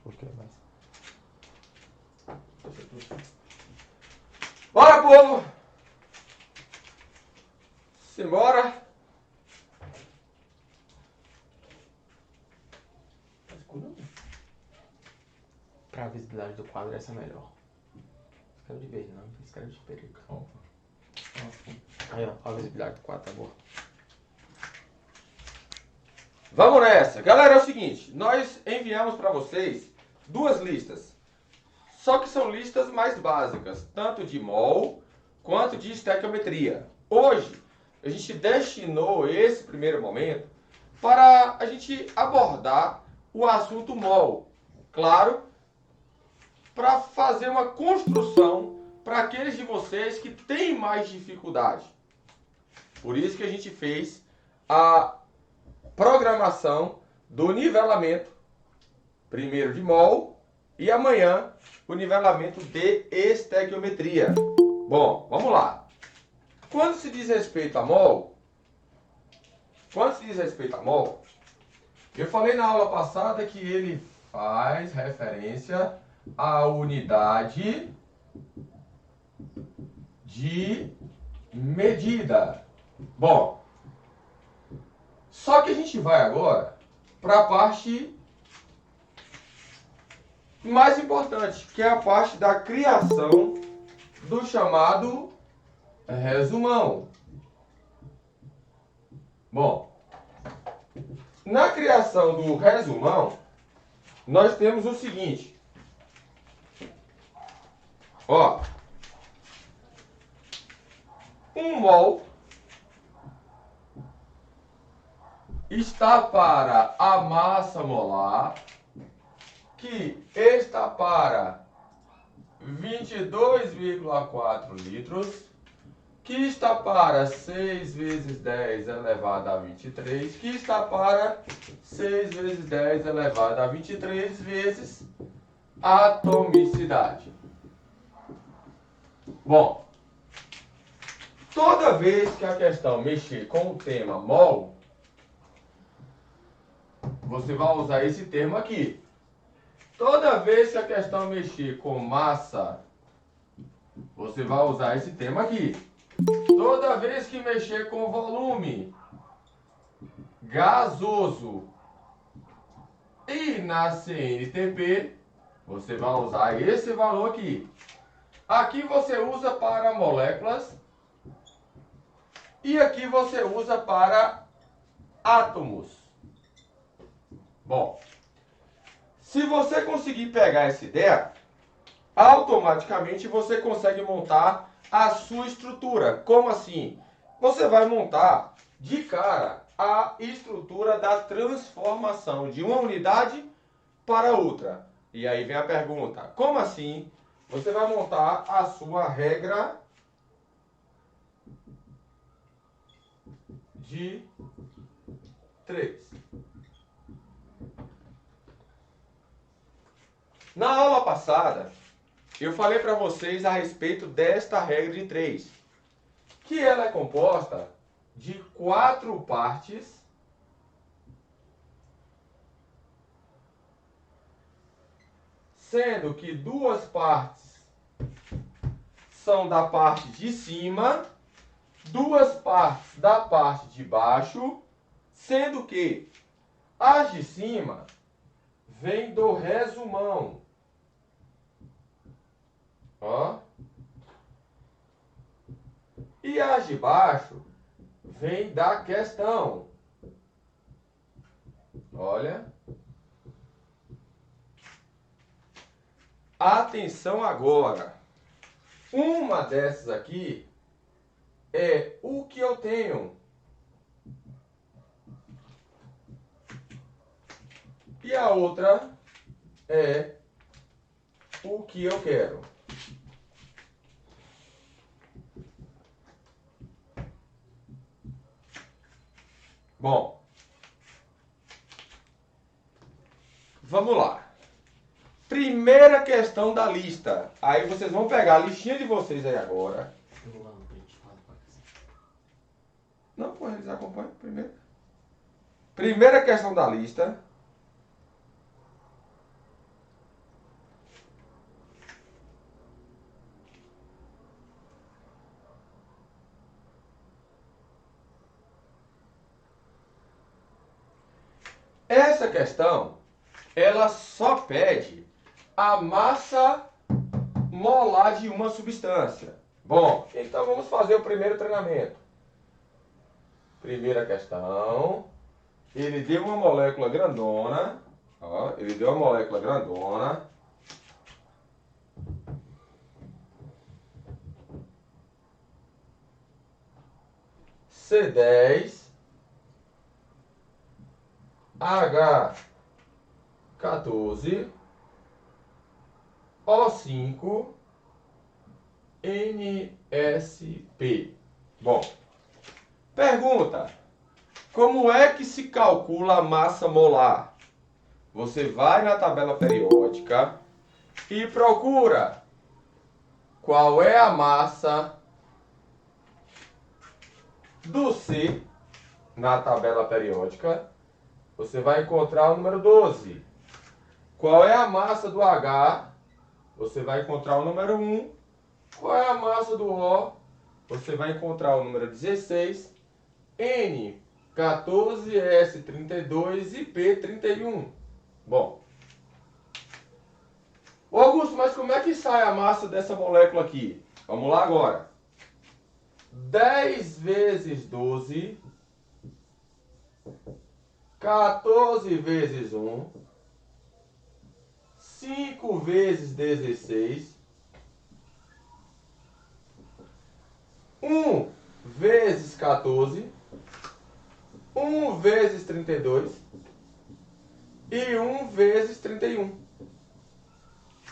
Por que mais? Bora, povo! Simbora! Pra visibilidade do quadro, essa é melhor. Escreve de verde, não. Escreve de perigo. Aí, ó. A visibilidade do quadro tá boa. Vamos nessa. Galera, é o seguinte. Nós enviamos para vocês duas listas. Só que são listas mais básicas. Tanto de mol quanto de estequiometria. Hoje, a gente destinou esse primeiro momento para a gente abordar o assunto mol. Claro, para fazer uma construção para aqueles de vocês que têm mais dificuldade. Por isso que a gente fez a programação do nivelamento, primeiro de mol e amanhã o nivelamento de estequiometria. Bom, vamos lá. Quando se diz respeito a mol, eu falei na aula passada que ele faz referência à unidade de medida. Bom, só que a gente vai agora para a parte mais importante, que é a parte da criação do chamado resumão. Bom, na criação do resumão, nós temos o seguinte. Ó, um mol está para a massa molar, que está para 22,4 litros, que está para 6 vezes 10 elevado a 23, que está para 6 vezes 10 elevado a 23 vezes atomicidade. Bom, toda vez que a questão mexer com o tema mol, você vai usar esse termo aqui. Toda vez que a questão mexer com massa, você vai usar esse termo aqui. Toda vez que mexer com volume gasoso e na CNTP, você vai usar esse valor aqui. Aqui você usa para moléculas e aqui você usa para átomos. Bom, se você conseguir pegar essa ideia, automaticamente você consegue montar a sua estrutura. Como assim? Você vai montar de cara a estrutura da transformação de uma unidade para outra. E aí vem a pergunta, como assim você vai montar a sua regra de 3? Na aula passada, eu falei para vocês a respeito desta regra de 3, que ela é composta de 4 partes, sendo que 2 partes são da parte de cima, 2 partes da parte de baixo, sendo que as de cima vêm do resumão. Ó. E as de baixo vêm da questão. Olha. Atenção agora. Uma dessas aqui é o que eu tenho. E a outra é o que eu quero. Bom, vamos lá. Primeira questão da lista. Aí vocês vão pegar a listinha de vocês aí agora. Eu vou lá no print. Não, pô, eles acompanham primeiro. Primeira questão da lista. Essa questão, ela só pede a massa molar de uma substância. Bom, então vamos fazer o primeiro treinamento. Primeira questão. Ele deu uma molécula grandona. Ó, ele deu uma molécula grandona. C10 H14 O5 NSP. Bom, pergunta: como é que se calcula a massa molar? Você vai na tabela periódica e procura qual é a massa do C na tabela periódica. Você vai encontrar o número 12. Qual é a massa do H? Você vai encontrar o número 1. Qual é a massa do O? Você vai encontrar o número 16. N, 14, S, 32 e P, 31. Bom. Ô Augusto, mas como é que sai a massa dessa molécula aqui? Vamos lá agora. 10 vezes 12, 14 vezes 1, 5 vezes 16, 1 vezes 14, 1 vezes 32 e 1 vezes 31.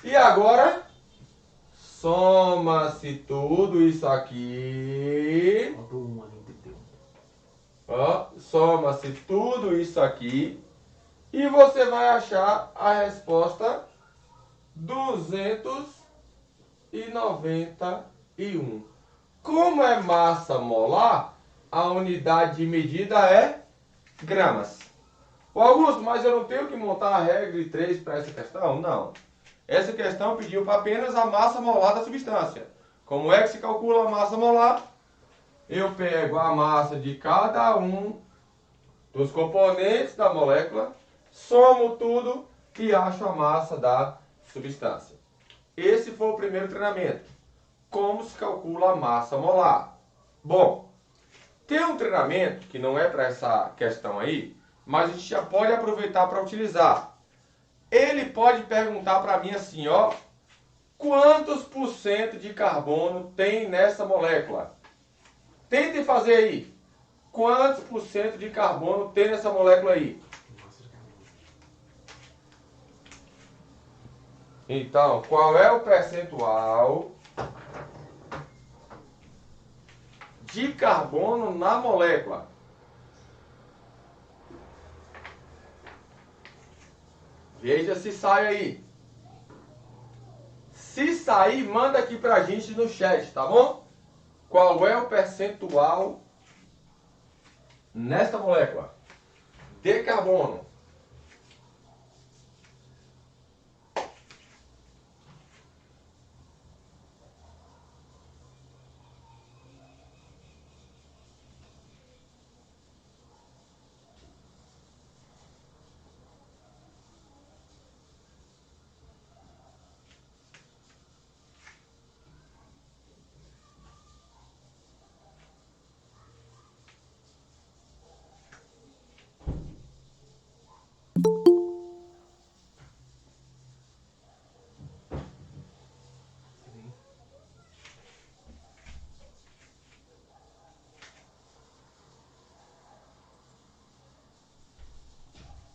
E agora, soma-se tudo isso aqui. Ó, soma-se tudo isso aqui e você vai achar a resposta 291. Como é massa molar, a unidade de medida é gramas. Ô Augusto, mas eu não tenho que montar a regra de 3 para essa questão? Não. Essa questão pediu para apenas a massa molar da substância. Como é que se calcula a massa molar? Eu pego a massa de cada um dos componentes da molécula, somo tudo e acho a massa da substância. Esse foi o primeiro treinamento. Como se calcula a massa molar? Bom, tem um treinamento que não é para essa questão aí, mas a gente já pode aproveitar para utilizar. Ele pode perguntar para mim assim, ó, quantos por cento de carbono tem nessa molécula? Tentem fazer aí. Quantos por cento de carbono tem nessa molécula aí? Então, qual é o percentual de carbono na molécula? Veja se sai aí. Se sair, manda aqui pra gente no chat, tá bom? Qual é o percentual nesta molécula de carbono?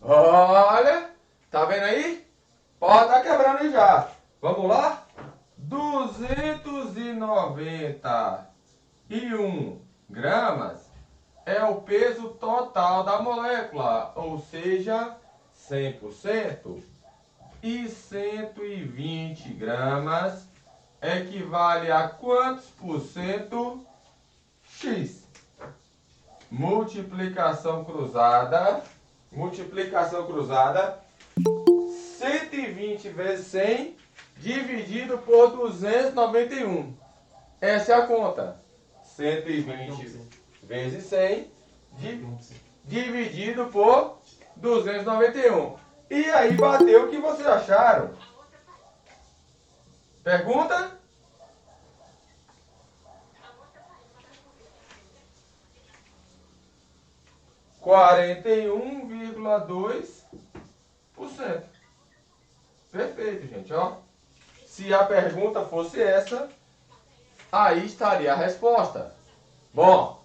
Olha, tá vendo aí? Pode estar quebrando aí já. Vamos lá? 291 gramas é o peso total da molécula, ou seja, 100%. E 120 gramas equivale a quantos por cento? X. Multiplicação cruzada. 120 vezes 100 dividido por 291. Essa é a conta. 120 vezes 100 dividido por 291. E aí bateu o que vocês acharam? Pergunta? Quarenta e 41,2%. Perfeito, gente, ó. Se a pergunta fosse essa, aí estaria a resposta. Bom,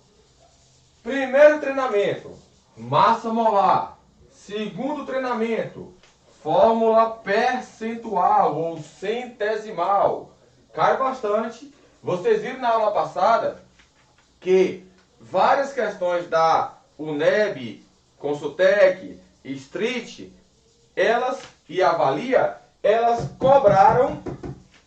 primeiro treinamento, massa molar. Segundo treinamento, fórmula percentual ou centesimal. Cai bastante. Vocês viram na aula passada que várias questões da UNEB, Consultec, Street, elas e Avalia, elas cobraram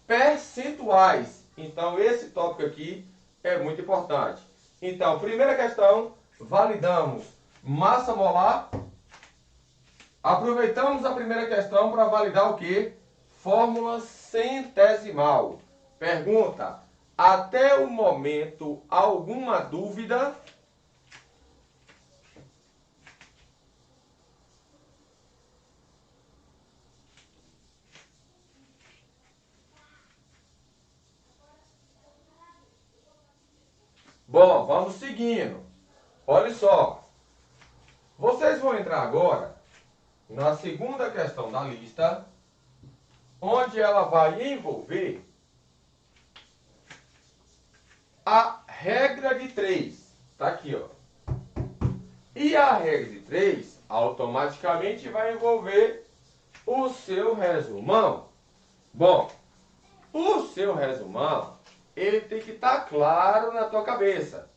percentuais. Então esse tópico aqui é muito importante. Então, primeira questão, validamos massa molar. Aproveitamos a primeira questão para validar o quê? Fórmula centesimal. Pergunta: até o momento, alguma dúvida? Bom, vamos seguindo. Olha só. Vocês vão entrar agora na segunda questão da lista, onde ela vai envolver a regra de 3. Tá aqui, ó. E a regra de 3 automaticamente vai envolver o seu resumão. Bom, o seu resumão, ele tem que estar claro na tua cabeça.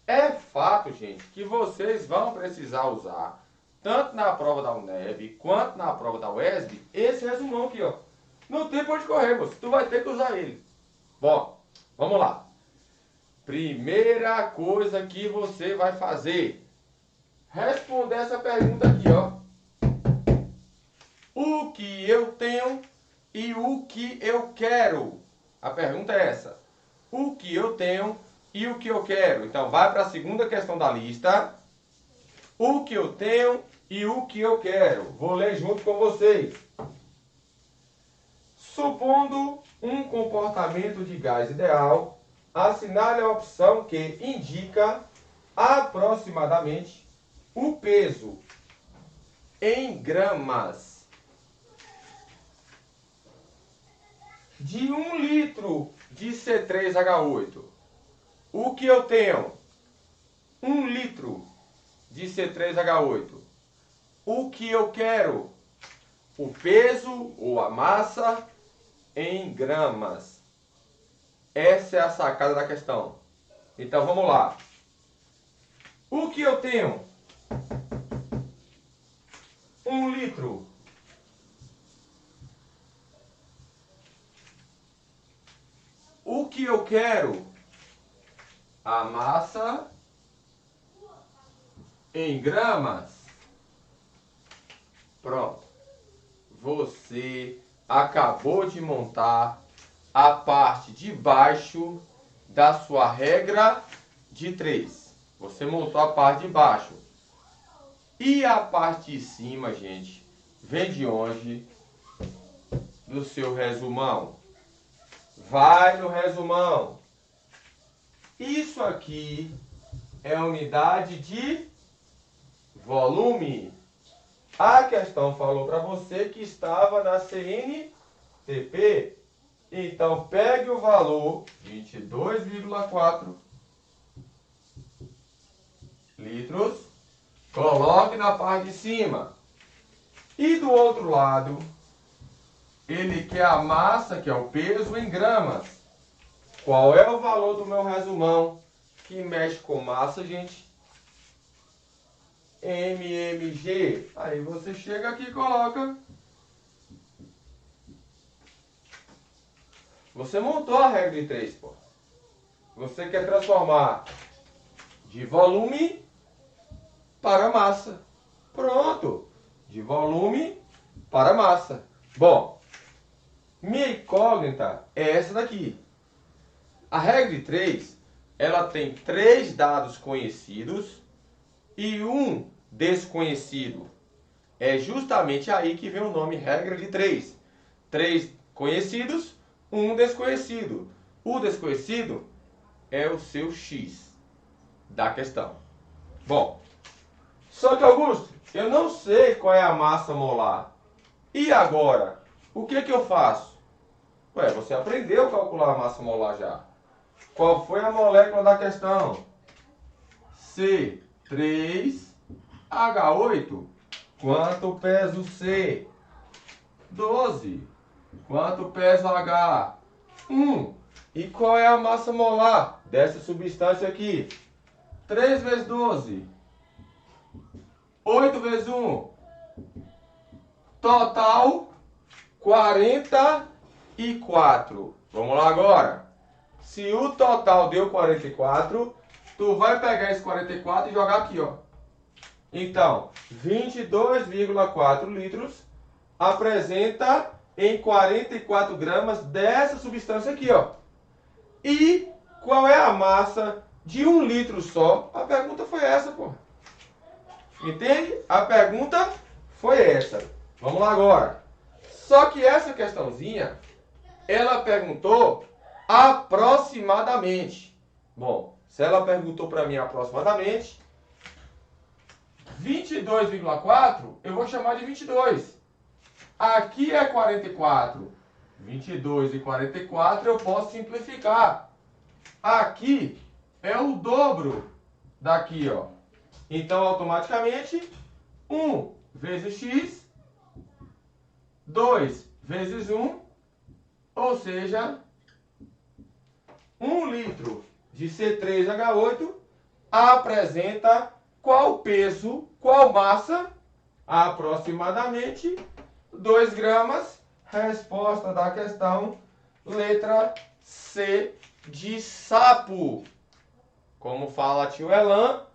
É fato, gente, que vocês vão precisar usar, tanto na prova da UNEB, quanto na prova da UESB, esse resumão aqui, ó. Não tem por onde correr, moço. Tu vai ter que usar ele. Bom, vamos lá. Primeira coisa que você vai fazer, responder essa pergunta aqui, ó. O que eu tenho e o que eu quero? A pergunta é essa. O que eu tenho e o que eu quero? Então, vai para a segunda questão da lista. O que eu tenho e o que eu quero. Vou ler junto com vocês. Supondo um comportamento de gás ideal, assinale a opção que indica aproximadamente o peso em gramas de 1 litro de C3H8. O que eu tenho? 1 litro de C3H8. O que eu quero? O peso ou a massa em gramas. Essa é a sacada da questão. Então vamos lá. O que eu tenho? 1 litro. O que eu quero? A massa em gramas. Pronto. Você acabou de montar a parte de baixo da sua regra de 3. Você montou a parte de baixo. E a parte de cima, gente, vem de onde? Do seu resumão. Vai no resumão. Isso aqui é unidade de volume. A questão falou para você que estava na CNTP. Então, pegue o valor 22,4 litros, coloque na parte de cima. E do outro lado, ele quer a massa, que é o peso, em gramas. Qual é o valor do meu resumão que mexe com massa, gente? MMG. Aí você chega aqui e coloca. Você montou a regra de 3, pô. Você quer transformar de volume para massa. Pronto. De volume para massa. Bom, minha incógnita é essa daqui. A regra de 3, ela tem 3 dados conhecidos e um desconhecido. É justamente aí que vem o nome regra de 3. 3 conhecidos, um desconhecido. O desconhecido é o seu X da questão. Bom, só que, Augusto, eu não sei qual é a massa molar. E agora? O que eu faço? Ué, você aprendeu a calcular a massa molar já. Qual foi a molécula da questão? C3H8. Quanto pesa o C? 12. Quanto pesa o H? 1. E qual é a massa molar dessa substância aqui? 3 vezes 12. 8 vezes 1. Total 44. Vamos lá agora. Se o total deu 44, tu vai pegar esse 44 e jogar aqui, ó. Então, 22,4 litros apresenta em 44 gramas dessa substância aqui, ó. E qual é a massa de 1 litro só? A pergunta foi essa, pô. Entende? A pergunta foi essa. Vamos lá agora. Só que essa questãozinha, ela perguntou aproximadamente. Bom, se ela perguntou para mim aproximadamente, 22,4 eu vou chamar de 22. Aqui é 44. 22 e 44 eu posso simplificar. Aqui é o dobro daqui, ó. Então, automaticamente, 1 vezes x, 2 vezes 1, ou seja, 1 litro de C3H8 apresenta qual peso, qual massa? Aproximadamente 2 gramas. Resposta da questão, letra C de sapo. Como fala tio Elan,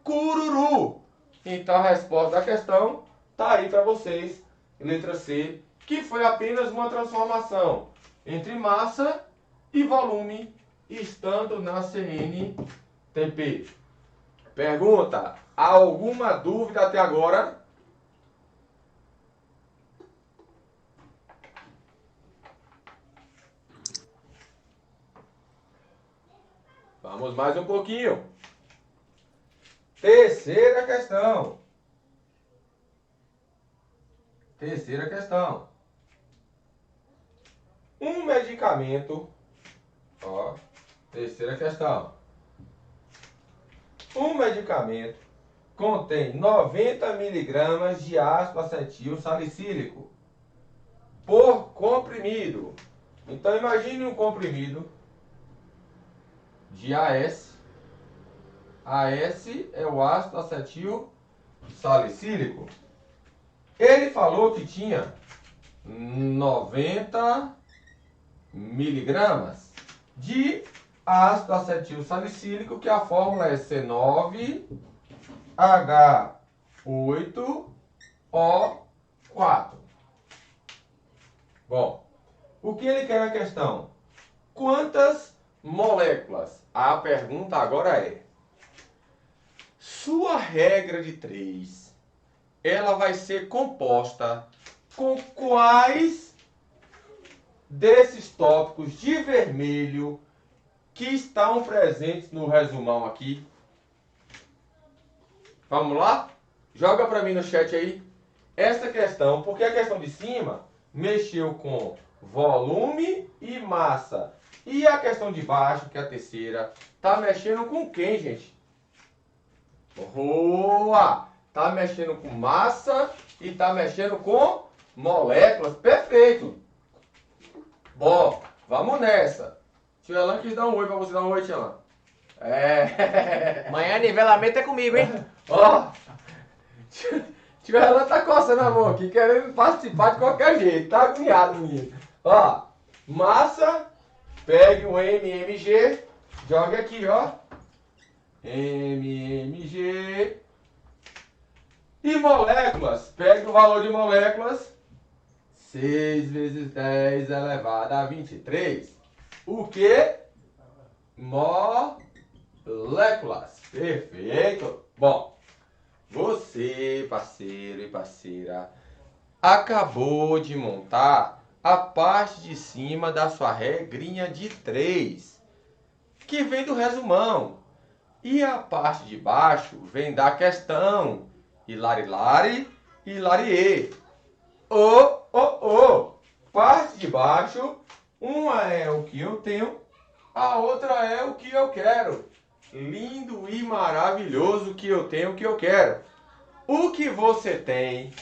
cururu. Então a resposta da questão está aí para vocês, letra C, que foi apenas uma transformação entre massa e volume, estando na CNTP. Pergunta, alguma dúvida até agora? Vamos mais um pouquinho. Terceira questão. Terceira questão. Um medicamento. Ó, terceira questão. Um medicamento contém 90 miligramas de ácido acetil salicílico por comprimido. Então imagine um comprimido de AS. AS é o ácido acetil salicílico. Ele falou que tinha 90 miligramas de ácido acetil salicílico, que a fórmula é C9H8O4. Bom, o que ele quer na questão? Quantas moléculas? A pergunta agora é: sua regra de 3, ela vai ser composta com quais desses tópicos de vermelho que estão presentes no resumão aqui? Vamos lá? Joga para mim no chat aí essa questão, porque a questão de cima mexeu com volume e massa. E a questão de baixo, que é a terceira, tá mexendo com quem, gente? Boa! Tá mexendo com massa e tá mexendo com moléculas. Perfeito! Bom, vamos nessa. Tio Elan quis dar um oi pra você. Dar um oi, tio Elan. É. Amanhã nivelamento é comigo, hein? Ó, tio Elan tá coçando a mão aqui, querendo participar de qualquer jeito. Tá agoniado, menino. Ó, massa, pegue o MMG, jogue aqui, ó. MMG. E moléculas, pegue o valor de moléculas. 6 vezes 10 elevado a 23. O que? Moléculas. Perfeito. Bom, Você, parceiro e parceira, acabou de montar a parte de cima da sua regrinha de 3, que vem do resumão. E a parte de baixo vem da questão. Hilari-lari, hilarie. Parte de baixo, uma é o que eu tenho, a outra é o que eu quero. Lindo e maravilhoso que eu tenho, o que eu quero. O que você tem?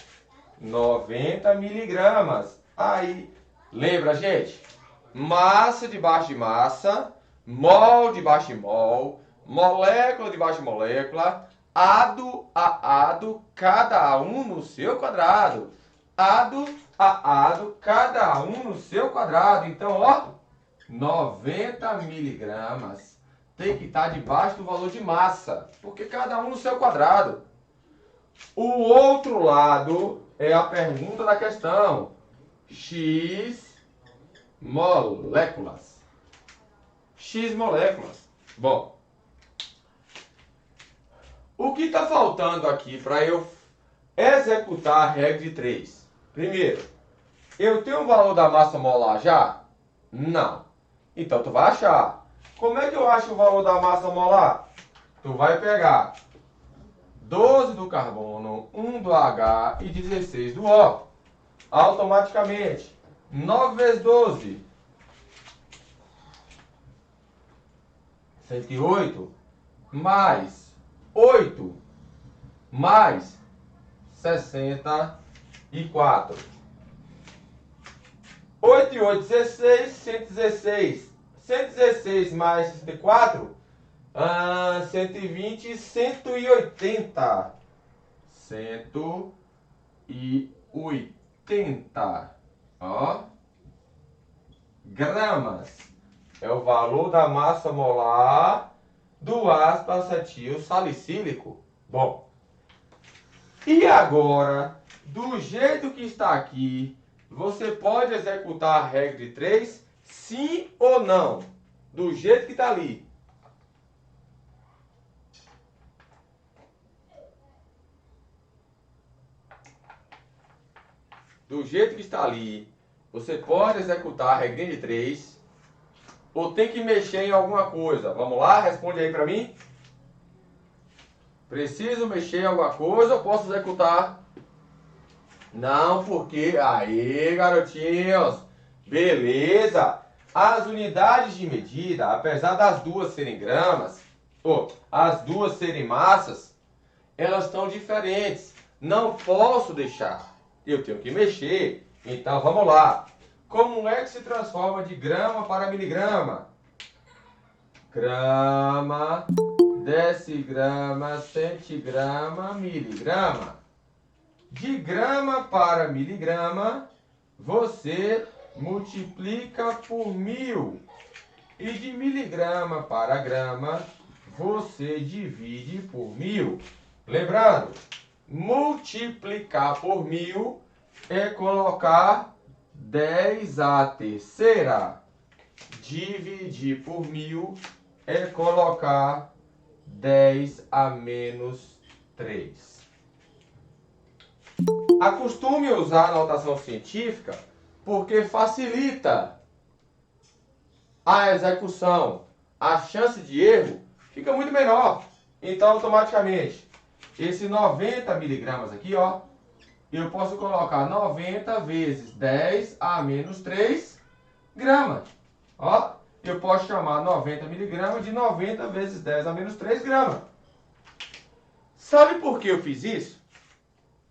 90 miligramas. Aí, lembra, gente? Massa debaixo de massa, mol debaixo de mol, molécula debaixo de molécula, ado a ado, cada um no seu quadrado. Ado a ado, cada um no seu quadrado. Então, ó, 90 miligramas tem que estar debaixo do valor de massa, porque cada um no seu quadrado. O outro lado é a pergunta da questão. X moléculas. X moléculas. Bom, o que está faltando aqui para eu executar a regra de 3? Primeiro, eu tenho o valor da massa molar já? Não. Então tu vai achar. Como é que eu acho o valor da massa molar? Tu vai pegar 12 do carbono, 1 do H e 16 do O. Automaticamente, 9 vezes 12, 108, mais 8, mais 64. 8 e 8, 16, 116. 116 mais 64, 120 e 180. 180. Ó. Gramas. É o valor da massa molar do ácido acetil salicílico. Bom. E agora, do jeito que está aqui, você pode executar a regra de 3, sim ou não? Do jeito que está ali. Do jeito que está ali, você pode executar a regra de 3 ou tem que mexer em alguma coisa? Vamos lá, responde aí para mim. Preciso mexer em alguma coisa ou posso executar? Não, porque... Aí, garotinhos. Beleza. As unidades de medida, apesar das duas serem gramas, ou as duas serem massas, elas estão diferentes. Não posso deixar. Eu tenho que mexer. Então, vamos lá. Como é que se transforma de grama para miligrama? Grama, decigrama, centigrama, miligrama. De grama para miligrama, você multiplica por 1000. E de miligrama para grama, você divide por 1000. Lembrando, multiplicar por 1000 é colocar 10 à terceira. Dividir por 1000 é colocar 10 a menos 3. Acostume usar a notação científica porque facilita a execução. A chance de erro fica muito menor. Então, automaticamente, esse 90 miligramas aqui, ó, eu posso colocar 90 vezes 10 a menos 3 gramas. Ó, eu posso chamar 90 miligramas de 90 vezes 10 a menos 3 gramas. Sabe por que eu fiz isso?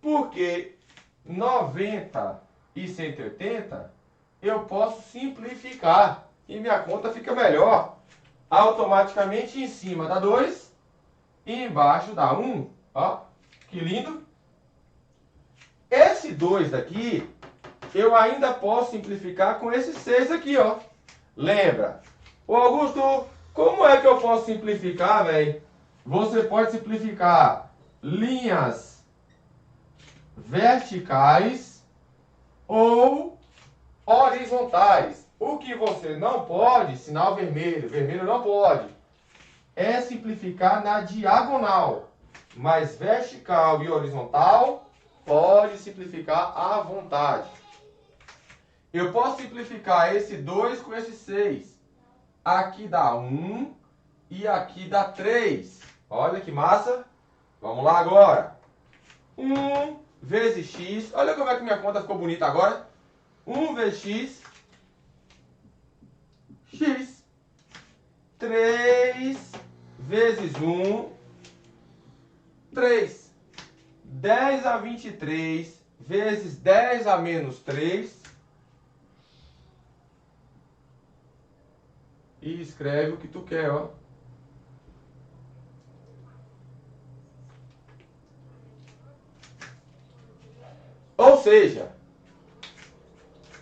Porque 90 e 180 eu posso simplificar e minha conta fica melhor. Automaticamente em cima dá 2 e embaixo dá 1. Ó, que lindo. Esse 2 daqui eu ainda posso simplificar com esse 6 aqui, ó. Lembra? Ô Augusto, como é que eu posso simplificar, velho? Você pode simplificar linhas verticais ou horizontais. O que você não pode, sinal vermelho, vermelho não pode, é simplificar na diagonal. Mas vertical e horizontal, pode simplificar à vontade. Eu posso simplificar esse 2 com esse 6. Aqui dá 1 e aqui dá 3. Olha que massa. Vamos lá agora. 1 vezes x. Olha como é que minha conta ficou bonita agora. 1 vezes x. 3 vezes 1. 3. 10 a 23 vezes 10 a menos 3. E escreve o que tu quer, ó. Ou seja,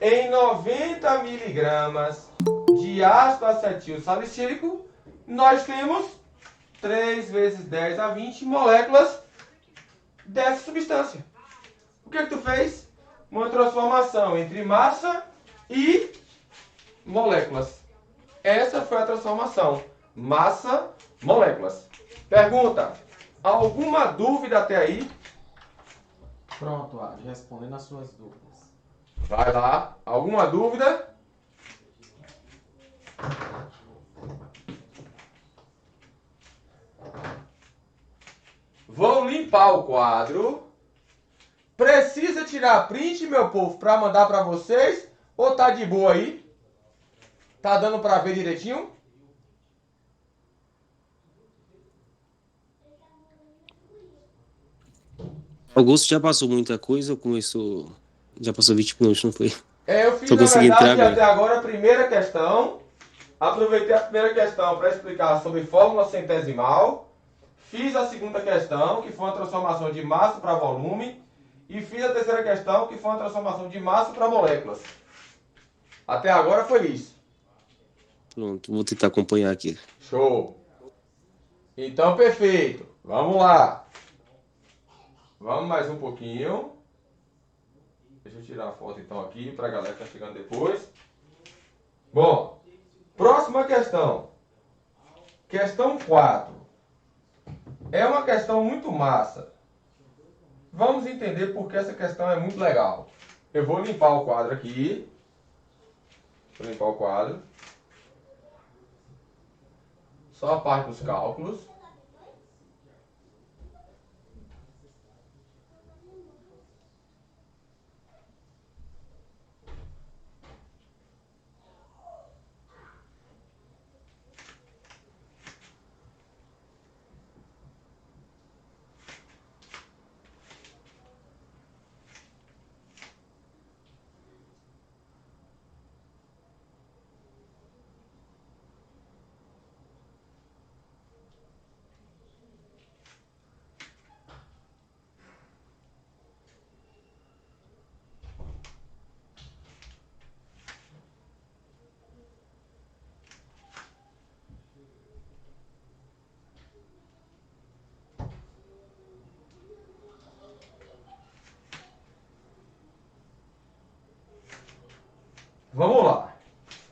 em 90 miligramas de ácido acetil salicílico, nós temos 3 vezes 10 a 20 moléculas dessa substância. O que tu fez? Uma transformação entre massa e moléculas. Essa foi a transformação. Massa, moléculas. Pergunta. Alguma dúvida até aí? Pronto, Adi, respondendo as suas dúvidas. Vai lá. Alguma dúvida? Vou limpar o quadro. Precisa tirar print, meu povo, para mandar para vocês? Ou tá de boa aí? Tá dando para ver direitinho? Augusto já passou muita coisa ou começou. Já passou 20 minutos, não foi? Eu fiz, Só na consegui entrar verdade, até agora. agora a primeira questão. Aproveitei a primeira questão para explicar sobre fórmula centesimal. Fiz a segunda questão, que foi uma transformação de massa para volume. E fiz a terceira questão, que foi uma transformação de massa para moléculas. Até agora foi isso. Pronto, vou tentar acompanhar aqui. Show. Então, perfeito. Vamos lá. Vamos mais um pouquinho. Deixa eu tirar a foto então aqui para a galera que está chegando depois. Bom, próxima questão. Questão 4. É uma questão muito massa. Vamos entender porque essa questão é muito legal. Eu vou limpar o quadro aqui. Vou limpar o quadro. Só a parte dos cálculos. Vamos lá.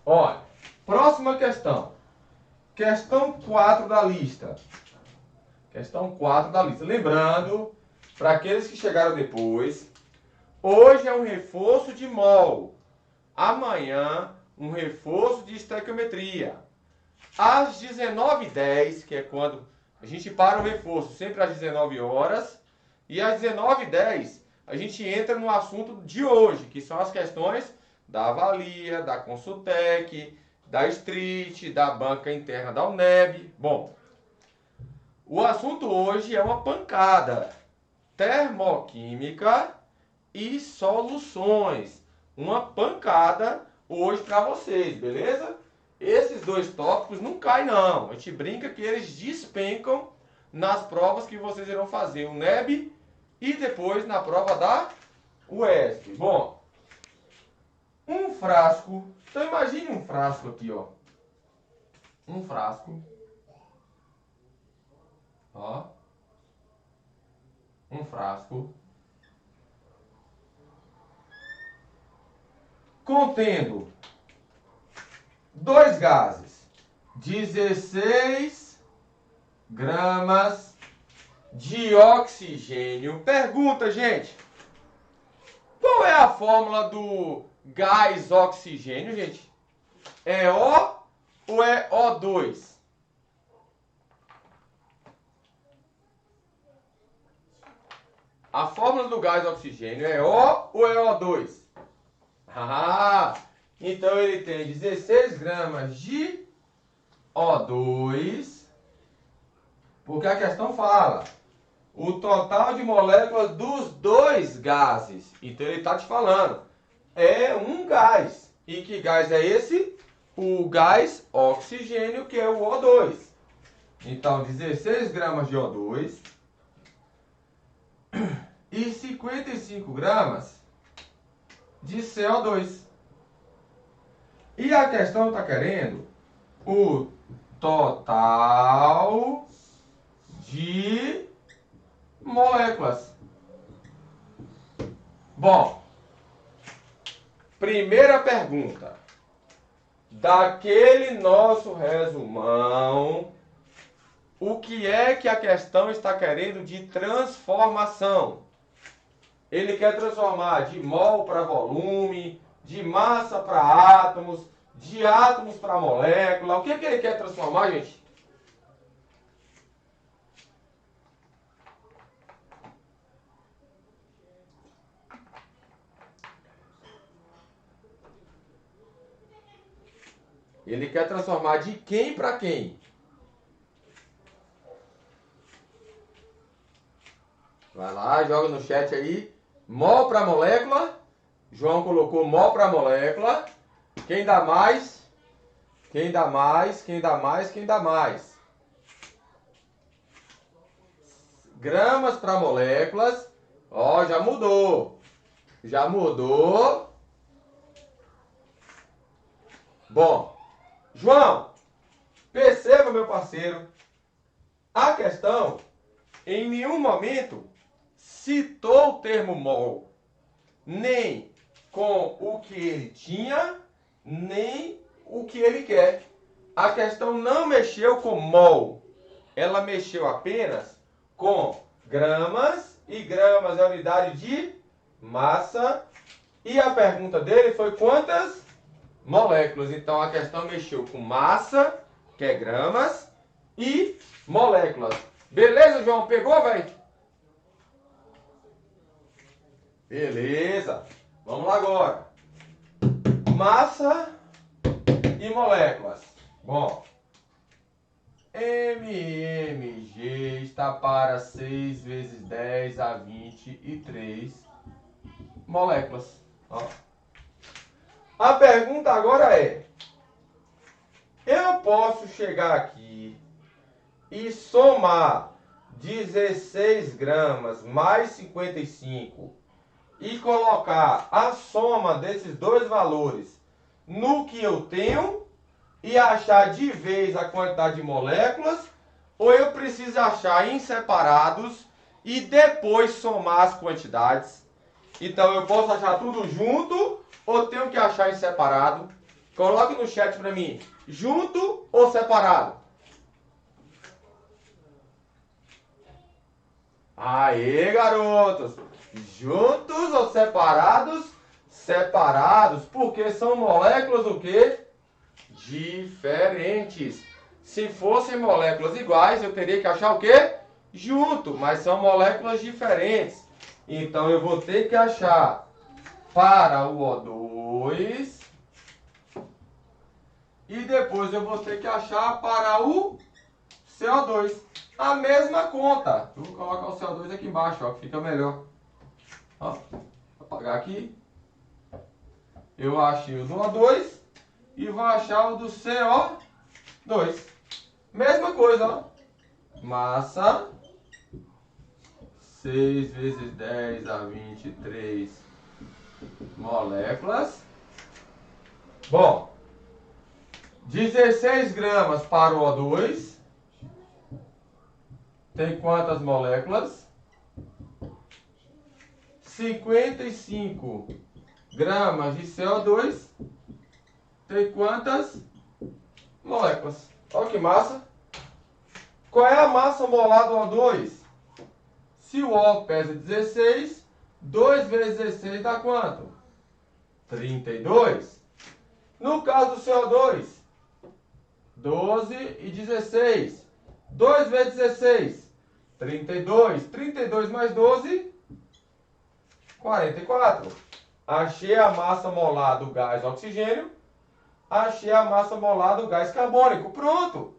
Olha, próxima questão. Questão 4 da lista. Questão 4 da lista. Lembrando, para aqueles que chegaram depois, hoje é um reforço de mol. Amanhã, um reforço de estequiometria. Às 19h10, que é quando a gente para o reforço, sempre às 19 horas. E às 19h10, a gente entra no assunto de hoje, que são as questões da Avalia, da Consultec, da Street, da banca interna da UNEB. Bom, o assunto hoje é uma pancada. Termoquímica e soluções. Uma pancada hoje para vocês, beleza? Esses dois tópicos não caem não. A gente brinca que eles despencam nas provas que vocês irão fazer, o NEB e depois na prova da UESP. Bom, um frasco. Então imagine um frasco aqui, ó. Um frasco. Ó. Um frasco. Contendo 2 gases. 16 gramas de oxigênio. Pergunta, gente. Qual é a fórmula do gás oxigênio, gente? É O ou é O2? A fórmula do gás oxigênio é O ou é O2? Ah, então ele tem 16 gramas de O2, porque a questão fala o total de moléculas dos dois gases. Então ele está te falando, é um gás. E que gás é esse? O gás oxigênio, que é o O2. Então 16 gramas de O2 e 55 gramas de CO2. E a questão está querendo o total de moléculas. Bom, primeira pergunta. Daquele nosso resumão, o que é que a questão está querendo de transformação? Ele quer transformar de mol para volume, de massa para átomos, de átomos para molécula. O que é que ele quer transformar, gente? Ele quer transformar de quem para quem? Vai lá, joga no chat aí. Mol para molécula. João colocou mol para molécula. Quem dá mais? Quem dá mais? Quem dá mais? Quem dá mais? Gramas para moléculas. Ó, já mudou. Já mudou. Bom, João, perceba, meu parceiro, a questão em nenhum momento citou o termo mol, nem com o que ele tinha, nem o que ele quer. A questão não mexeu com mol, ela mexeu apenas com gramas, e gramas é a unidade de massa, e a pergunta dele foi quantas moléculas. Então a questão mexeu com massa, que é gramas, e moléculas. Beleza, João? Pegou, velho? Beleza. Vamos lá agora. Massa e moléculas. Bom, MMG está para 6 vezes 10 a 23 moléculas. Ó. A pergunta agora é: eu posso chegar aqui e somar 16 gramas mais 55 e colocar a soma desses dois valores no que eu tenho e achar de vez a quantidade de moléculas, ou eu preciso achar em separados e depois somar as quantidades? Então eu posso achar tudo junto ou tenho que achar em separado? Coloque no chat para mim, junto ou separado? Aê, garotos! Juntos ou separados? Separados, porque são moléculas o quê? Diferentes. Se fossem moléculas iguais, eu teria que achar o quê? Junto, mas são moléculas diferentes. Então eu vou ter que achar para o O2 e depois eu vou ter que achar para o CO2. A mesma conta. Eu vou colocar o CO2 aqui embaixo, ó, que fica melhor. Ó, vou apagar aqui. Eu achei o do O2 e vou achar o do CO2. Mesma coisa, ó. Massa 6 vezes 10 a 23 moléculas. Bom, 16 gramas para o O2. Tem quantas moléculas? 55 gramas de CO2. Tem quantas moléculas? Olha que massa. Qual é a massa molar do O2? Se o O pesa 16, 2 vezes 16 dá quanto? 32. No caso do CO2, 12 e 16. 2 vezes 16, 32. 32 mais 12, 44. Achei a massa molar do gás oxigênio. Achei a massa molar do gás carbônico. Pronto.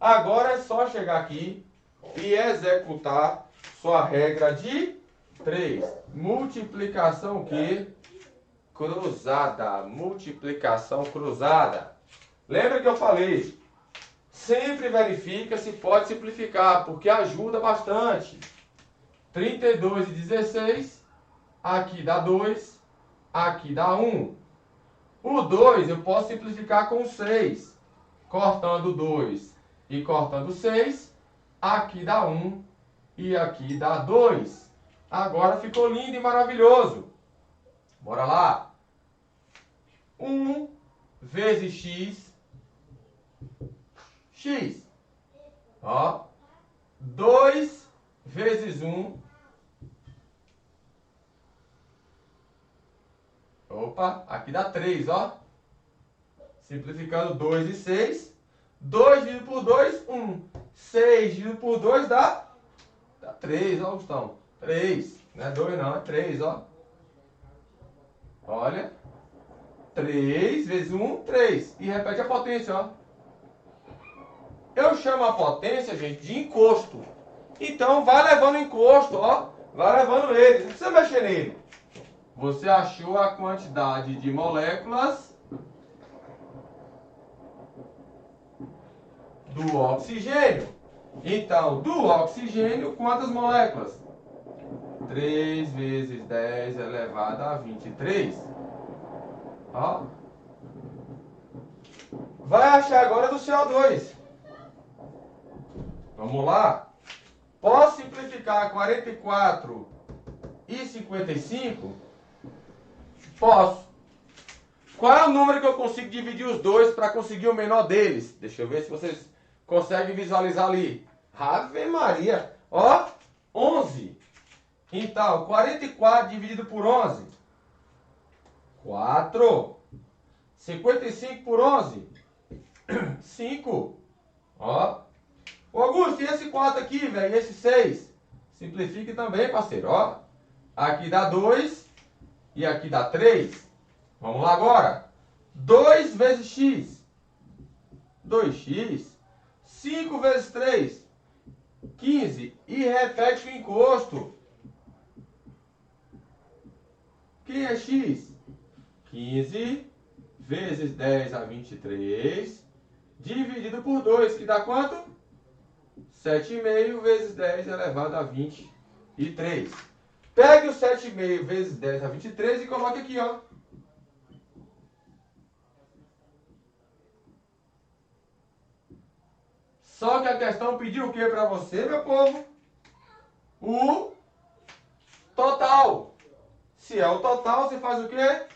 Agora é só chegar aqui e executar sua regra de 3. Multiplicação que? Cruzada. Multiplicação cruzada. Lembra que eu falei? Sempre verifica se pode simplificar, porque ajuda bastante. 32 e 16. Aqui dá 2. Aqui dá 1. O 2 eu posso simplificar com 6. Cortando 2 e cortando 6. Aqui dá 1 e aqui dá 2. Agora ficou lindo e maravilhoso. Bora lá. 1 vezes x. X. Ó. 2 vezes 1. Opa, aqui dá 3, ó. Simplificando 2 e 6. 2 dividido por 2, 1. 6 dividido por 2 dá 3, ó, Gustavo. 3. Não é 2 não, é 3, ó. Olha. 3 vezes 1, 3. E repete a potência, ó. Eu chamo a potência, gente, de encosto. Então, vai levando encosto, ó. Vai levando ele. Não precisa mexer nele. Você achou a quantidade de moléculas do oxigênio. Então, do oxigênio, quantas moléculas? 3 vezes 10 elevado a 23. Ó. Vai achar agora do CO2. Vamos lá. Posso simplificar 44 e 55? Posso. Qual é o número que eu consigo dividir os dois para conseguir o menor deles? Deixa eu ver se vocês conseguem visualizar ali. Ave Maria. Ó, 11. Então, 44 dividido por 11. 4. 55 por 11. 5. Ó. Ô, Augusto, e esse 4 aqui, velho? E esse 6? Simplifique também, parceiro. Ó. Aqui dá 2. E aqui dá 3. Vamos lá agora. 2 vezes x. 2x. 5 vezes 3. 15. E repete o encosto. Que é x? 15 vezes 10 a 23. Dividido por 2. Que dá quanto? 7,5 vezes 10 elevado a 23. Pegue o 7,5 vezes 10 a 23 e coloque aqui, ó. Só que a questão pediu o que para você, meu povo? O total. Se é o total, você faz o quê?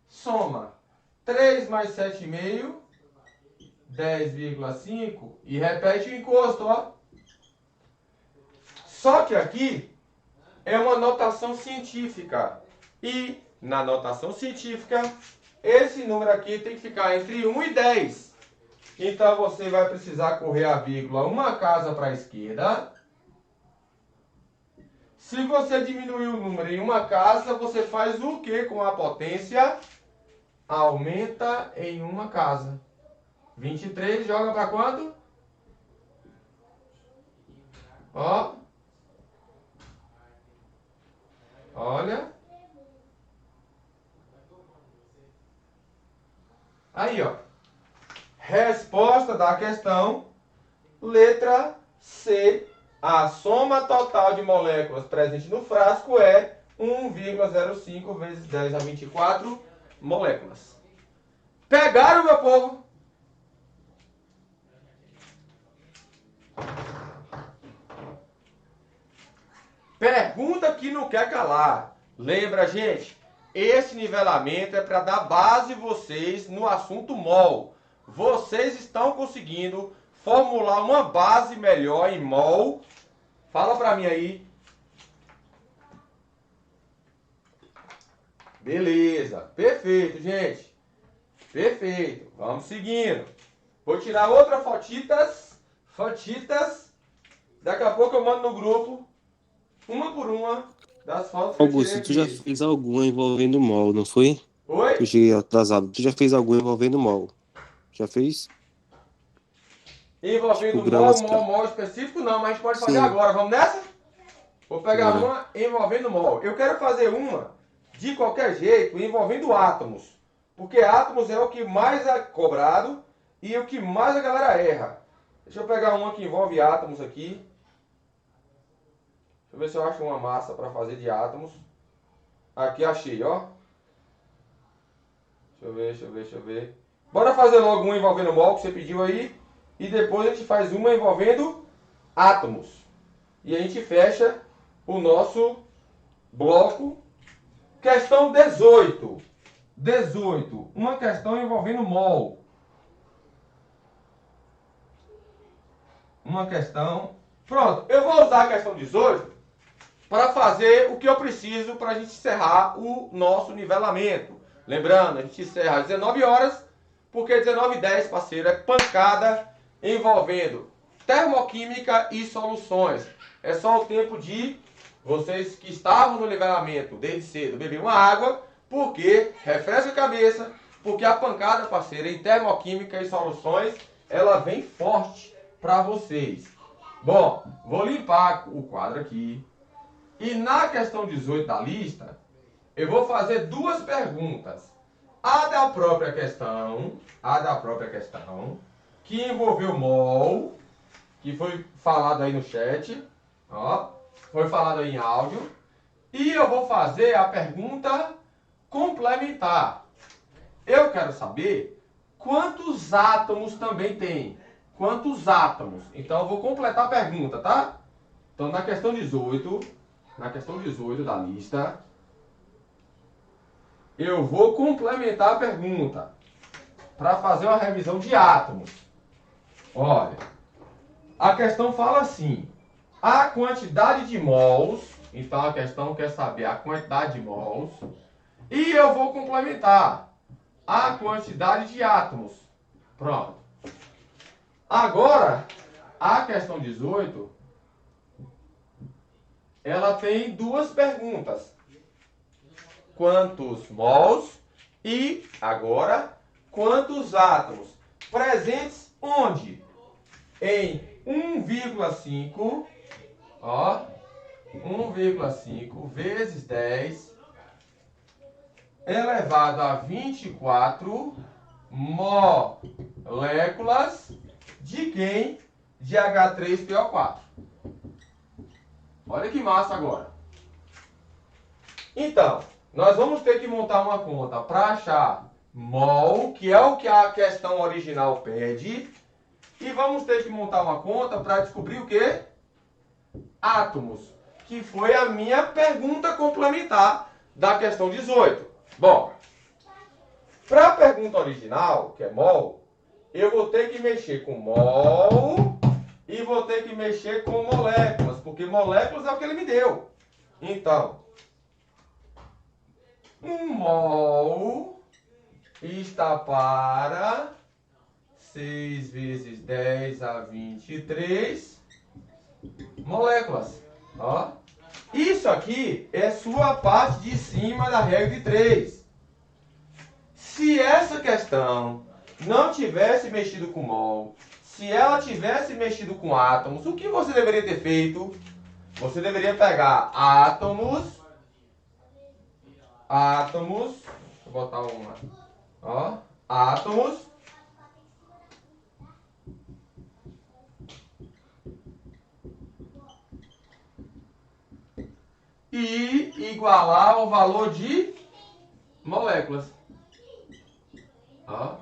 Soma. 3 mais 7,5, 10,5 e repete o encosto, ó. Só que aqui é uma notação científica. E na notação científica, esse número aqui tem que ficar entre 1 e 10. Então você vai precisar correr a vírgula uma casa para a esquerda. Se você diminuir o número em uma casa, você faz o que com a potência? Aumenta em uma casa. 23 joga para quanto? Ó. Olha. Aí, ó. Resposta da questão. Letra C. A soma total de moléculas presentes no frasco é 1,05 vezes 10 a 24 moléculas. Pegaram, meu povo? Pergunta que não quer calar. Lembra, gente? Esse nivelamento é para dar base vocês no assunto mol. Vocês estão conseguindo formular uma base melhor em mol. Fala para mim aí. Beleza. Perfeito, gente. Perfeito. Vamos seguindo. Vou tirar outra fotitas. Fotitas. Daqui a pouco eu mando no grupo, uma por uma, das fotos que eu tirei Augusto, tu já aqui. fez alguma envolvendo mol, não foi? Que eu Oi? cheguei atrasado. Tu já fez alguma envolvendo mol? Já fez? Tipo, Envolvendo gramas. mol específico não, mas a gente pode fazer Sim, agora. Vamos nessa? Vou pegar bora. uma envolvendo mol. Eu quero fazer uma, de qualquer jeito, envolvendo átomos. Porque átomos é o que mais é cobrado e o que mais a galera erra. Deixa eu pegar uma que envolve átomos aqui. Deixa eu ver se eu acho uma massa para fazer de átomos. Aqui achei, ó. Deixa eu ver. Bora fazer logo uma envolvendo mol que você pediu aí. E depois a gente faz uma envolvendo átomos. E a gente fecha o nosso bloco. Questão 18. 18. Uma questão envolvendo mol. Uma questão. Pronto, eu vou usar a questão 18 para fazer o que eu preciso para a gente encerrar o nosso nivelamento. Lembrando, a gente encerra às 19 horas, porque 19h10, parceiro, é pancada envolvendo termoquímica e soluções. É só o tempo de vocês que estavam no nivelamento desde cedo beber uma água, porque refresca a cabeça, porque a pancada, parceiro, em termoquímica e soluções, ela vem forte para vocês. Bom, vou limpar o quadro aqui. E na questão 18 da lista, eu vou fazer duas perguntas. A da própria questão, que envolveu mol, que foi falado aí no chat, ó, foi falado aí em áudio. E eu vou fazer a pergunta complementar. Eu quero saber quantos átomos também tem. Quantos átomos? Então eu vou completar a pergunta, tá? Então na questão 18 da lista, eu vou complementar a pergunta para fazer uma revisão de átomos. Olha, a questão fala assim: a quantidade de mols, então a questão quer saber a quantidade de mols, e eu vou complementar a quantidade de átomos. Pronto. Agora, a questão 18, ela tem duas perguntas. Quantos mols e, agora, quantos átomos? Presentes onde? Em 1,5, ó, 1,5 vezes 10 elevado a 24 moléculas de quem? De H3PO4. Olha que massa agora. Então, nós vamos ter que montar uma conta para achar mol, que é o que a questão original pede. E vamos ter que montar uma conta para descobrir o quê? Átomos, que foi a minha pergunta complementar da questão 18. Bom, para a pergunta original, que é mol, eu vou ter que mexer com mol e vou ter que mexer com moléculas, porque moléculas é o que ele me deu. Então, um mol está para 6 vezes 10 a 23 moléculas. Ó. Isso aqui é sua parte de cima da regra de 3. Se essa questão não tivesse mexido com mol, se ela tivesse mexido com átomos, o que você deveria ter feito? Você deveria pegar átomos, deixa eu botar uma, ó, átomos, e igualar ao valor de moléculas. Ó,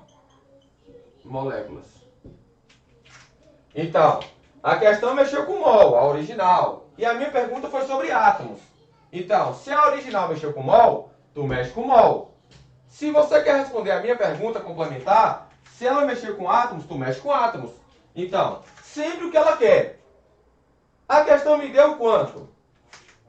moléculas. Então, a questão mexeu com mol, a original. E a minha pergunta foi sobre átomos. Então, se a original mexeu com mol, tu mexe com mol. Se você quer responder a minha pergunta complementar, se ela mexer com átomos, tu mexe com átomos. Então, sempre o que ela quer. A questão me deu quanto?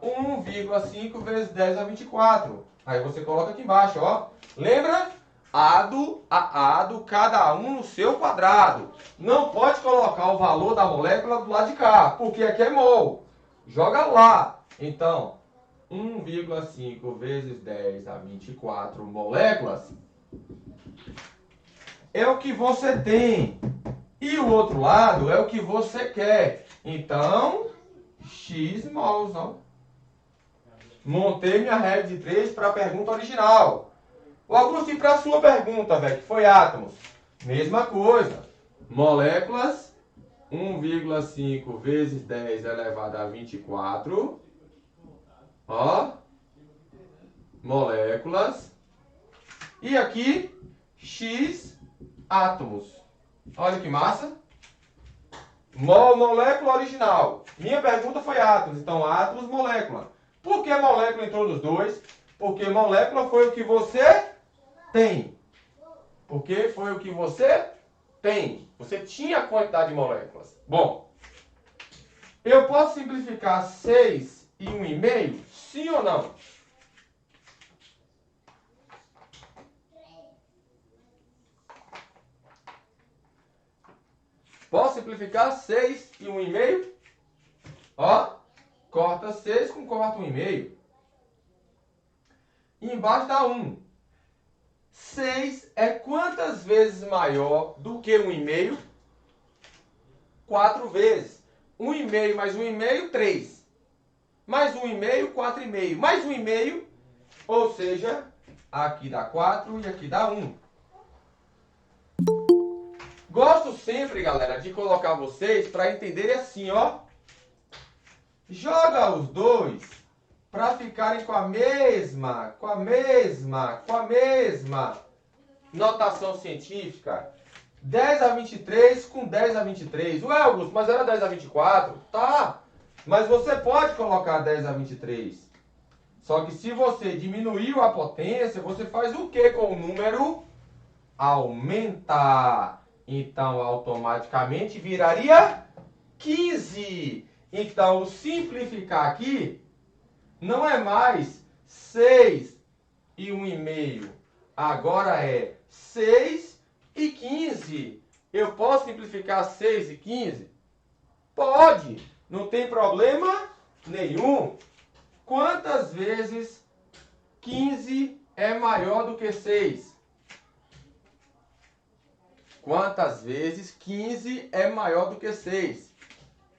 1,5 vezes 10 a 24. Aí você coloca aqui embaixo, ó. Lembra? Ado a ado, cada um no seu quadrado. Não pode colocar o valor da molécula do lado de cá, porque aqui é mol. Joga lá. Então, 1,5 vezes 10 a 24 moléculas é o que você tem. E o outro lado é o que você quer. Então, x mols, ó. Montei minha regra de 3 para a pergunta original. O Augusto, e para a sua pergunta, velho, que foi átomos? Mesma coisa. Moléculas, 1,5 vezes 10 elevado a 24. Ó. Moléculas. E aqui, x átomos. Olha que massa. Molécula original. Minha pergunta foi átomos. Então, átomos, molécula. Por que molécula entrou nos dois? Porque molécula foi o que você tem. Porque foi o que você tem. Você tinha a quantidade de moléculas. Bom, eu posso simplificar 6 e 1,5? Sim ou não? Posso simplificar 6 e 1,5? Ó, corta 6 com corta 1,5. E embaixo dá 1. 6 é quantas vezes maior do que 1,5? 4 vezes. 1,5 mais 1,5, 3. Mais 1,5, 4,5. Mais 1,5, ou seja, aqui dá 4 e aqui dá 1. Gosto sempre, galera, de colocar vocês para entenderem assim, ó. Joga os dois para ficarem com a mesma notação científica. 10 a 23 com 10 a 23. Ué, Augusto, mas era 10 a 24? Tá, mas você pode colocar 10 a 23. Só que se você diminuiu a potência, você faz o que com o número? Aumentar. Então, automaticamente viraria 15. Então, o simplificar aqui não é mais 6 e 1,5. Agora é 6 e 15. Eu posso simplificar 6 e 15? Pode. Não tem problema nenhum. Quantas vezes 15 é maior do que 6? Quantas vezes 15 é maior do que 6?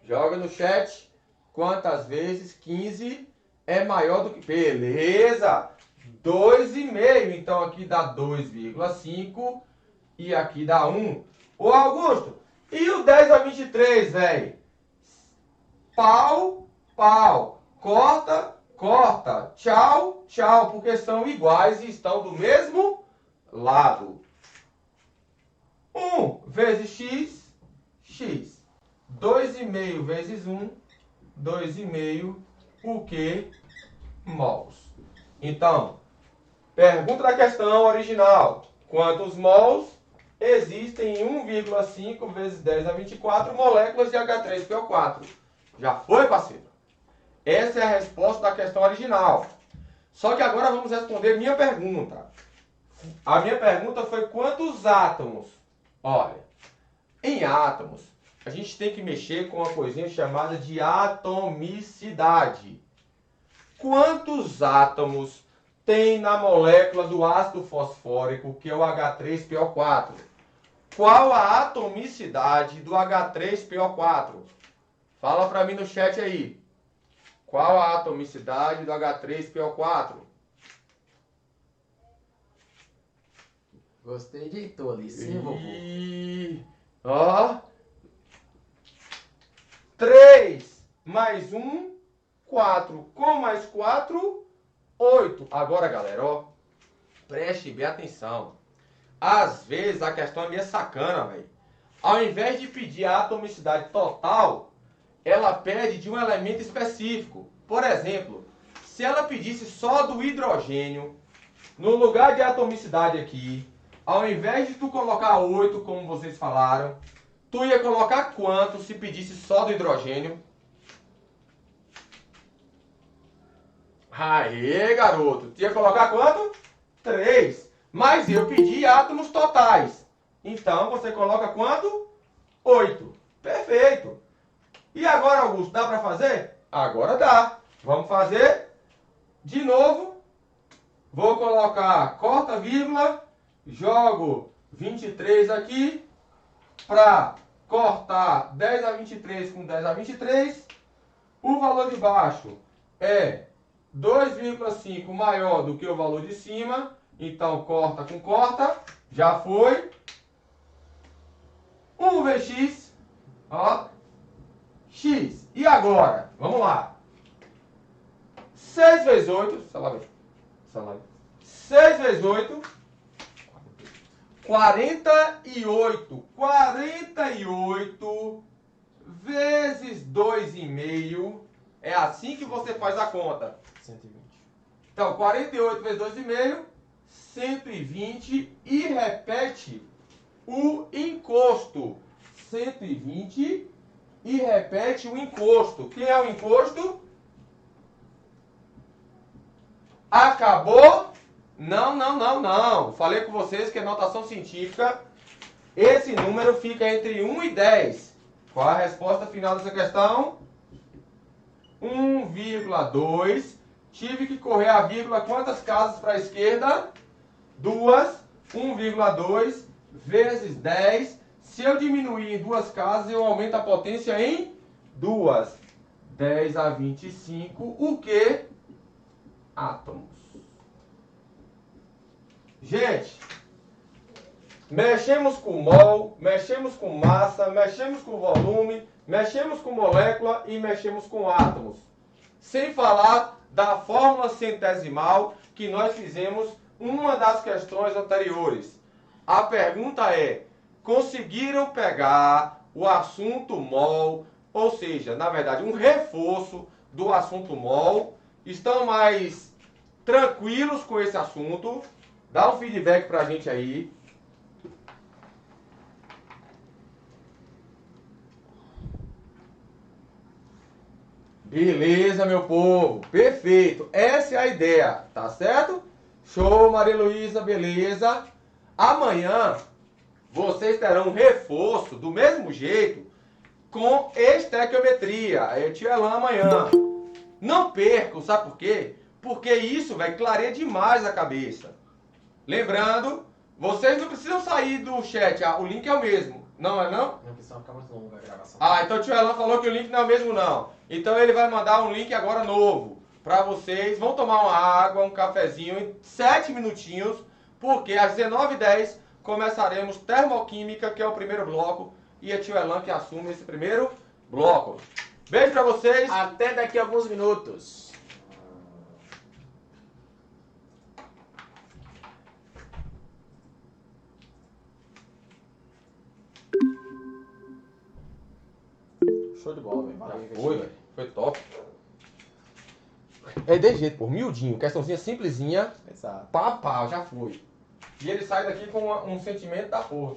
Joga no chat. Quantas vezes 15 é maior do que... Beleza! 2,5. Então aqui dá 2,5 e aqui dá 1. Ô Augusto, e o 10 a 23, velho? Pau, pau. Corta, corta. Tchau, tchau. Porque são iguais e estão do mesmo lado. 1 vezes x, x. 2,5 vezes 1, 2,5, o que? Mols. Então, pergunta da questão original. Quantos mols existem em 1,5 vezes 10 a 24 moléculas de H3PO4? Já foi, parceiro? Essa é a resposta da questão original. Só que agora vamos responder minha pergunta. A minha pergunta foi quantos átomos? Olha, em átomos, a gente tem que mexer com uma coisinha chamada de atomicidade. Quantos átomos tem na molécula do ácido fosfórico, que é o H3PO4? Qual a atomicidade do H3PO4? Fala para mim no chat aí. Qual a atomicidade do H3PO4? Gostei de tu ali, sim, vovô. Ó. 3 mais 1, 4. Com mais 4, 8. Agora, galera, ó. Preste bem atenção. Às vezes a questão é meio sacana, velho. Ao invés de pedir a atomicidade total, ela pede de um elemento específico. Por exemplo, se ela pedisse só do hidrogênio, no lugar de atomicidade aqui, ao invés de tu colocar 8, como vocês falaram, tu ia colocar quanto se pedisse só do hidrogênio? Aê, garoto. Tinha que colocar quanto? 3. Mas eu pedi átomos totais. Então você coloca quanto? 8. Perfeito. E agora, Augusto, dá para fazer? Agora dá. Vamos fazer de novo. Vou colocar corta vírgula, jogo 23 aqui para cortar 10 a 23 com 10 a 23. O valor de baixo é 2,5 maior do que o valor de cima. Então corta com corta. Já foi. 1 vx. Ó. X. E agora? Vamos lá. 6 vezes 8. Salame. 6 vezes 8. 48. 48 vezes 2,5. É assim que você faz a conta. 120. Então, 48 vezes 2,5. 120. E repete o encosto. 120. E repete o encosto. Quem é o encosto? Acabou? Não. Falei com vocês que a notação científica, esse número fica entre 1 e 10. Qual a resposta final dessa questão? 1,2. Tive que correr a vírgula quantas casas para a esquerda? 2. 1,2 vezes 10. Se eu diminuir em 2 casas, eu aumento a potência em 2. 10 a 25. O que? Átomos. Gente, mexemos com mol, mexemos com massa, mexemos com volume, mexemos com molécula e mexemos com átomos. Sem falar da fórmula centesimal que nós fizemos uma das questões anteriores. A pergunta é: conseguiram pegar o assunto mol, ou seja, na verdade, um reforço do assunto mol? Estão mais tranquilos com esse assunto? Dá um feedback pra gente aí. Beleza, meu povo. Perfeito. Essa é a ideia, tá certo? Show, Maria Luísa, beleza. Amanhã vocês terão um reforço do mesmo jeito com estequiometria. Aí eu te Elan amanhã. Não percam, sabe por quê? Porque isso vai clarear demais a cabeça. Lembrando, vocês não precisam sair do chat, o link é o mesmo. Não é não? Não, porque senão fica muito longa a gravação. Então o tio Elan falou que o link não é o mesmo não. Então ele vai mandar um link agora novo para vocês. Vão tomar uma água, um cafezinho em 7 minutinhos, porque às 19h10 começaremos termoquímica, que é o primeiro bloco, e é tio Elan que assume esse primeiro bloco. Beijo para vocês. Até daqui a alguns minutos. Show de bola, velho. Valeu, Foi, velho. Foi top. É de jeito, pô. Miudinho. Questãozinha simplesinha. Exato. Pá, já foi. E ele sai daqui com um sentimento da porra.